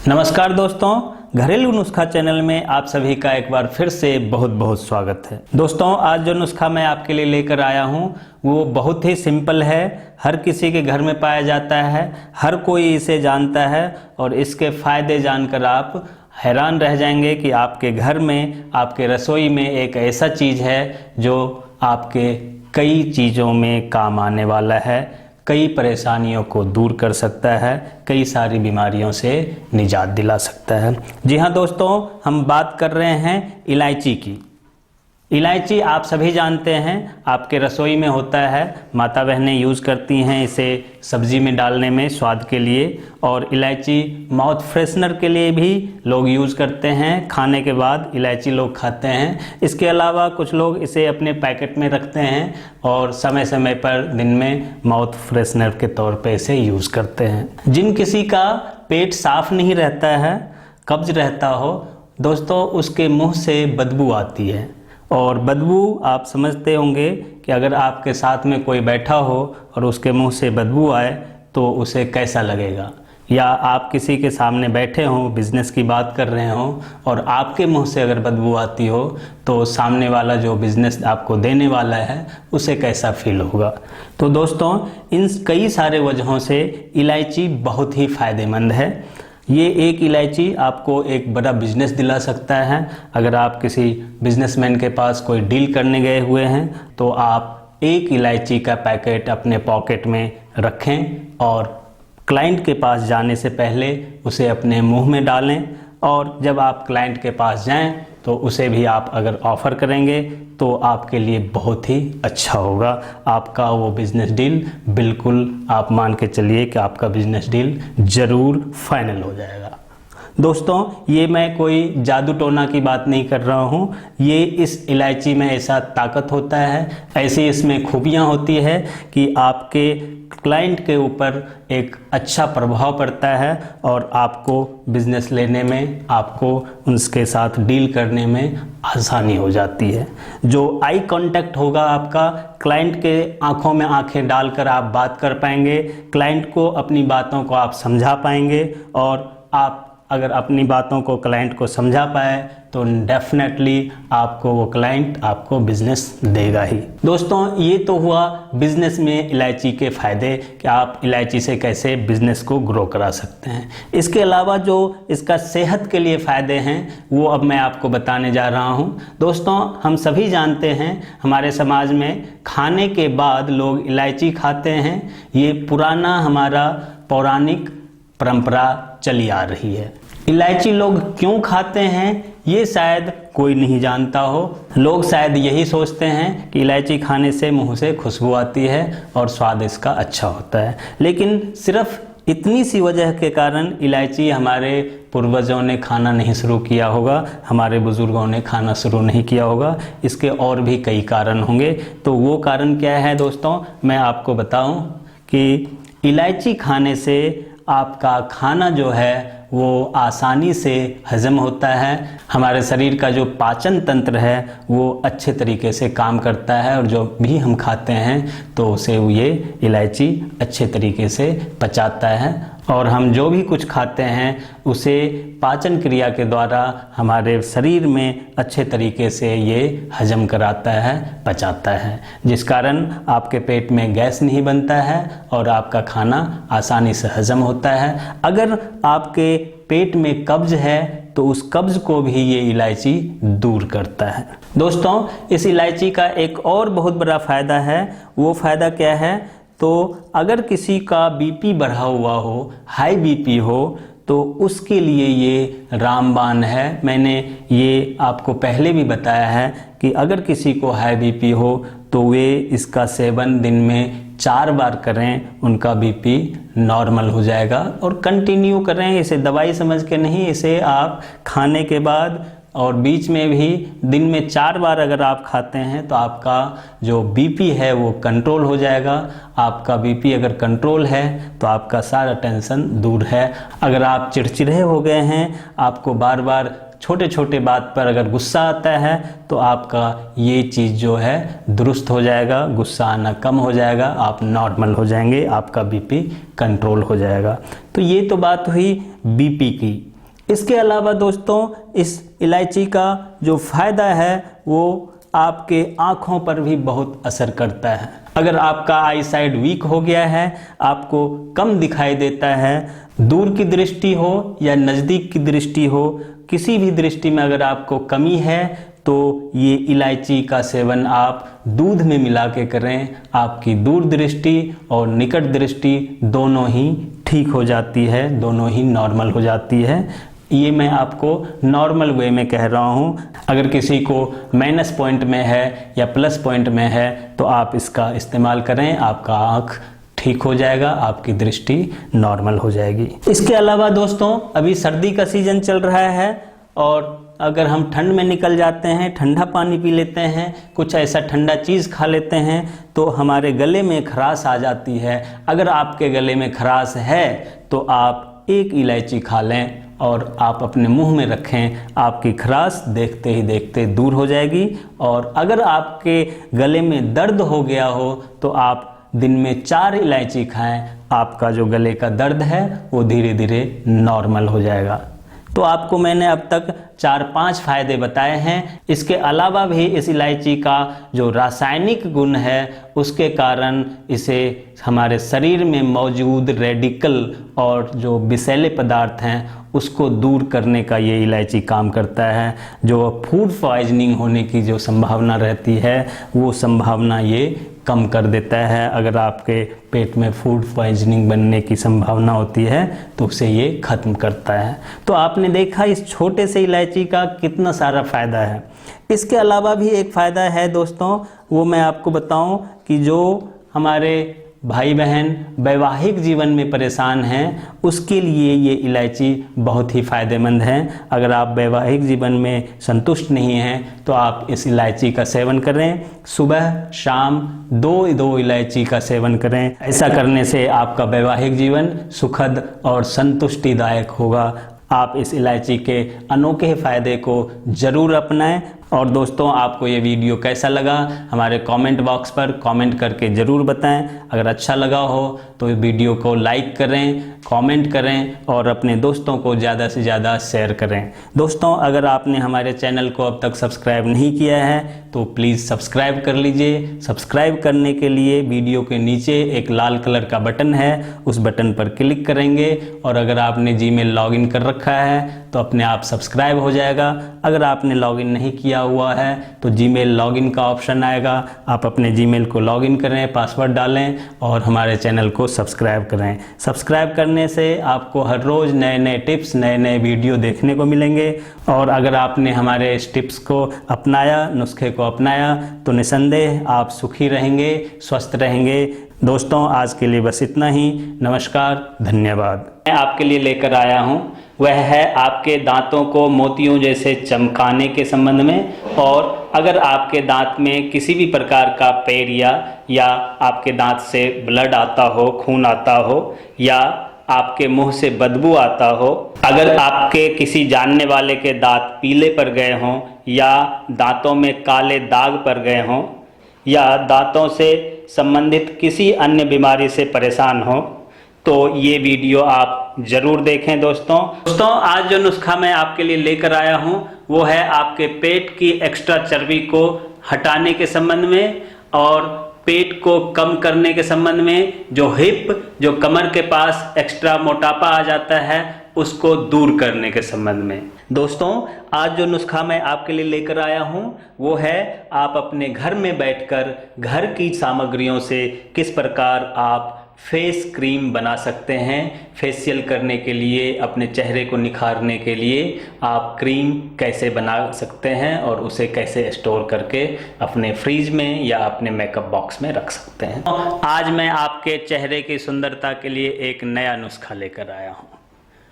नमस्कार दोस्तों, घरेलू नुस्खा चैनल में आप सभी का एक बार फिर से बहुत बहुत स्वागत है। दोस्तों, आज जो नुस्खा मैं आपके लिए लेकर आया हूँ वो बहुत ही सिंपल है, हर किसी के घर में पाया जाता है, हर कोई इसे जानता है और इसके फ़ायदे जानकर आप हैरान रह जाएंगे कि आपके घर में, आपके रसोई में एक ऐसा चीज़ है जो आपके कई चीज़ों में काम आने वाला है, कई परेशानियों को दूर कर सकता है, कई सारी बीमारियों से निजात दिला सकता है। जी हाँ दोस्तों, हम बात कर रहे हैं इलायची की। इलायची आप सभी जानते हैं, आपके रसोई में होता है, माता बहनें यूज़ करती हैं इसे सब्ज़ी में डालने में स्वाद के लिए, और इलायची माउथ फ्रेशनर के लिए भी लोग यूज़ करते हैं। खाने के बाद इलायची लोग खाते हैं। इसके अलावा कुछ लोग इसे अपने पैकेट में रखते हैं और समय समय पर दिन में माउथ फ्रेशनर के तौर पे इसे यूज़ करते हैं। जिन किसी का पेट साफ नहीं रहता है, कब्ज रहता हो दोस्तों, उसके मुँह से बदबू आती है। और बदबू आप समझते होंगे कि अगर आपके साथ में कोई बैठा हो और उसके मुंह से बदबू आए तो उसे कैसा लगेगा। या आप किसी के सामने बैठे हों, बिज़नेस की बात कर रहे हों और आपके मुंह से अगर बदबू आती हो तो सामने वाला जो बिज़नेस आपको देने वाला है उसे कैसा फील होगा। तो दोस्तों, इन कई सारे वजहों से इलायची बहुत ही फ़ायदेमंद है। ये एक इलायची आपको एक बड़ा बिजनेस दिला सकता है। अगर आप किसी बिजनेसमैन के पास कोई डील करने गए हुए हैं तो आप एक इलायची का पैकेट अपने पॉकेट में रखें और क्लाइंट के पास जाने से पहले उसे अपने मुंह में डालें, और जब आप क्लाइंट के पास जाएं तो उसे भी आप अगर ऑफ़र करेंगे तो आपके लिए बहुत ही अच्छा होगा। आपका वो बिज़नेस डील बिल्कुल आप मान के चलिए कि आपका बिज़नेस डील ज़रूर फाइनल हो जाएगा। दोस्तों, ये मैं कोई जादू टोना की बात नहीं कर रहा हूँ। ये इस इलायची में ऐसा ताकत होता है, ऐसी इसमें खूबियाँ होती है कि आपके क्लाइंट के ऊपर एक अच्छा प्रभाव पड़ता है और आपको बिज़नेस लेने में, आपको उनके साथ डील करने में आसानी हो जाती है। जो आई कांटेक्ट होगा आपका, क्लाइंट के आंखों में आंखें डालकर आप बात कर पाएंगे, क्लाइंट को अपनी बातों को आप समझा पाएंगे, और आप अगर अपनी बातों को क्लाइंट को समझा पाए तो डेफिनेटली आपको वो क्लाइंट आपको बिज़नेस देगा ही। दोस्तों, ये तो हुआ बिज़नेस में इलायची के फ़ायदे कि आप इलायची से कैसे बिज़नेस को ग्रो करा सकते हैं। इसके अलावा जो इसका सेहत के लिए फ़ायदे हैं वो अब मैं आपको बताने जा रहा हूँ। दोस्तों, हम सभी जानते हैं हमारे समाज में खाने के बाद लोग इलायची खाते हैं। ये पुराना हमारा पौराणिक परंपरा चली आ रही है। इलायची लोग क्यों खाते हैं ये शायद कोई नहीं जानता हो। लोग शायद यही सोचते हैं कि इलायची खाने से मुंह से खुशबू आती है और स्वाद इसका अच्छा होता है, लेकिन सिर्फ इतनी सी वजह के कारण इलायची हमारे पूर्वजों ने खाना नहीं शुरू किया होगा, हमारे बुज़ुर्गों ने खाना शुरू नहीं किया होगा। इसके और भी कई कारण होंगे। तो वो कारण क्या है दोस्तों, मैं आपको बताऊं कि इलायची खाने से आपका खाना जो है वो आसानी से हजम होता है, हमारे शरीर का जो पाचन तंत्र है वो अच्छे तरीके से काम करता है, और जो भी हम खाते हैं तो उसे ये इलायची अच्छे तरीके से पचाता है, और हम जो भी कुछ खाते हैं उसे पाचन क्रिया के द्वारा हमारे शरीर में अच्छे तरीके से ये हजम कराता है, पचाता है, जिस कारण आपके पेट में गैस नहीं बनता है और आपका खाना आसानी से हजम होता है। अगर आपके पेट में कब्ज है तो उस कब्ज को भी ये इलायची दूर करता है। दोस्तों, इस इलायची का एक और बहुत बड़ा फ़ायदा है। वो फ़ायदा क्या है, तो अगर किसी का बीपी बढ़ा हुआ हो, हाई बीपी हो, तो उसके लिए ये रामबाण है। मैंने ये आपको पहले भी बताया है कि अगर किसी को हाई बीपी हो तो वे इसका सेवन दिन में 4 बार करें, उनका बीपी नॉर्मल हो जाएगा। और कंटिन्यू करें, इसे दवाई समझ के नहीं, इसे आप खाने के बाद और बीच में भी दिन में 4 बार अगर आप खाते हैं तो आपका जो बीपी है वो कंट्रोल हो जाएगा। आपका बीपी अगर कंट्रोल है तो आपका सारा टेंशन दूर है। अगर आप चिड़चिड़े हो गए हैं, आपको बार बार छोटे छोटे बात पर अगर गुस्सा आता है तो आपका ये चीज़ जो है दुरुस्त हो जाएगा, गुस्सा आना कम हो जाएगा, आप नॉर्मल हो जाएंगे, आपका बीपी कंट्रोल हो जाएगा। तो ये तो बात हुई बीपी की। इसके अलावा दोस्तों इस इलायची का जो फ़ायदा है वो आपके आँखों पर भी बहुत असर करता है। अगर आपका आई साइड वीक हो गया है, आपको कम दिखाई देता है, दूर की दृष्टि हो या नज़दीक की दृष्टि हो, किसी भी दृष्टि में अगर आपको कमी है तो ये इलायची का सेवन आप दूध में मिला के करें, आपकी दूर दृष्टि और निकट दृष्टि दोनों ही ठीक हो जाती है, दोनों ही नॉर्मल हो जाती है। ये मैं आपको नॉर्मल वे में कह रहा हूँ। अगर किसी को माइनस पॉइंट में है या प्लस पॉइंट में है तो आप इसका इस्तेमाल करें, आपका आँख ठीक हो जाएगा, आपकी दृष्टि नॉर्मल हो जाएगी। इसके अलावा दोस्तों अभी सर्दी का सीज़न चल रहा है और अगर हम ठंड में निकल जाते हैं, ठंडा पानी पी लेते हैं, कुछ ऐसा ठंडा चीज़ खा लेते हैं तो हमारे गले में खराश आ जाती है। अगर आपके गले में खराश है तो आप एक इलायची खा लें और आप अपने मुंह में रखें, आपकी खराश देखते ही देखते दूर हो जाएगी। और अगर आपके गले में दर्द हो गया हो तो आप दिन में 4 इलायची खाएं, आपका जो गले का दर्द है वो धीरे धीरे नॉर्मल हो जाएगा। तो आपको मैंने अब तक 4-5 फायदे बताए हैं। इसके अलावा भी इस इलायची का जो रासायनिक गुण है उसके कारण इसे हमारे शरीर में मौजूद रेडिकल और जो विषैले पदार्थ हैं उसको दूर करने का ये इलायची काम करता है। जो फूड पॉइजनिंग होने की जो संभावना रहती है वो संभावना ये कम कर देता है। अगर आपके पेट में फूड पॉइजनिंग बनने की संभावना होती है तो उसे ये ख़त्म करता है। तो आपने देखा इस छोटे से इलायची का कितना सारा फ़ायदा है। इसके अलावा भी एक फ़ायदा है दोस्तों, वो मैं आपको बताऊं कि जो हमारे भाई बहन वैवाहिक जीवन में परेशान हैं उसके लिए ये इलायची बहुत ही फ़ायदेमंद है। अगर आप वैवाहिक जीवन में संतुष्ट नहीं हैं तो आप इस इलायची का सेवन करें, सुबह शाम 2 इलायची का सेवन करें। ऐसा करने से आपका वैवाहिक जीवन सुखद और संतुष्टिदायक होगा। आप इस इलायची के अनोखे फ़ायदे को ज़रूर अपनाएं। और दोस्तों आपको ये वीडियो कैसा लगा हमारे कमेंट बॉक्स पर कमेंट करके ज़रूर बताएं। अगर अच्छा लगा हो तो वीडियो को लाइक करें, कमेंट करें और अपने दोस्तों को ज़्यादा से ज़्यादा शेयर करें। दोस्तों अगर आपने हमारे चैनल को अब तक सब्सक्राइब नहीं किया है तो प्लीज़ सब्सक्राइब कर लीजिए। सब्सक्राइब करने के लिए वीडियो के नीचे एक लाल कलर का बटन है, उस बटन पर क्लिक करेंगे और अगर आपने जीमेल लॉगिन कर रखा है तो अपने आप सब्सक्राइब हो जाएगा। अगर आपने लॉगिन नहीं किया हुआ है तो जीमेल लॉगिन का ऑप्शन आएगा, आप अपने जीमेल को लॉगिन करें, पासवर्ड डालें और हमारे चैनल को सब्सक्राइब करें। सब्सक्राइब करने से आपको हर रोज़ नए नए टिप्स, नए नए वीडियो देखने को मिलेंगे। और अगर आपने हमारे इस टिप्स को अपनाया, नुस्खे को अपनाया तो निसंदेह आप सुखी रहेंगे, स्वस्थ रहेंगे। दोस्तों आज के लिए बस इतना ही। नमस्कार, धन्यवाद। मैं आपके लिए लेकर आया हूँ वह है आपके दांतों को मोतियों जैसे चमकाने के संबंध में। और अगर आपके दांत में किसी भी प्रकार का पैरिया या आपके दांत से ब्लड आता हो, खून आता हो या आपके मुंह से बदबू आता हो, अगर आपके किसी जानने वाले के दांत पीले पड़ गए हों या दांतों में काले दाग पड़ गए हों या दांतों से संबंधित किसी अन्य बीमारी से परेशान हो तो ये वीडियो आप ज़रूर देखें। दोस्तों आज जो नुस्खा मैं आपके लिए लेकर आया हूँ वो है आपके पेट की एक्स्ट्रा चर्बी को हटाने के संबंध में और पेट को कम करने के संबंध में। जो हिप, जो कमर के पास एक्स्ट्रा मोटापा आ जाता है उसको दूर करने के संबंध में। दोस्तों आज जो नुस्खा मैं आपके लिए लेकर आया हूँ वो है आप अपने घर में बैठकर घर की सामग्रियों से किस प्रकार आप फेस क्रीम बना सकते हैं। फेशियल करने के लिए, अपने चेहरे को निखारने के लिए आप क्रीम कैसे बना सकते हैं और उसे कैसे स्टोर करके अपने फ्रिज में या अपने मेकअप बॉक्स में रख सकते हैं। आज मैं आपके चेहरे की सुंदरता के लिए एक नया नुस्खा लेकर आया हूँ।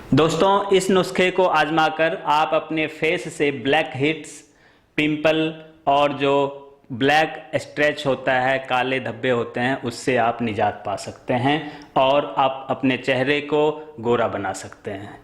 दोस्तों इस नुस्खे को आजमाकर आप अपने फेस से ब्लैक हिट्स, पिंपल और जो ब्लैक स्ट्रेच होता है, काले धब्बे होते हैं, उससे आप निजात पा सकते हैं और आप अपने चेहरे को गोरा बना सकते हैं।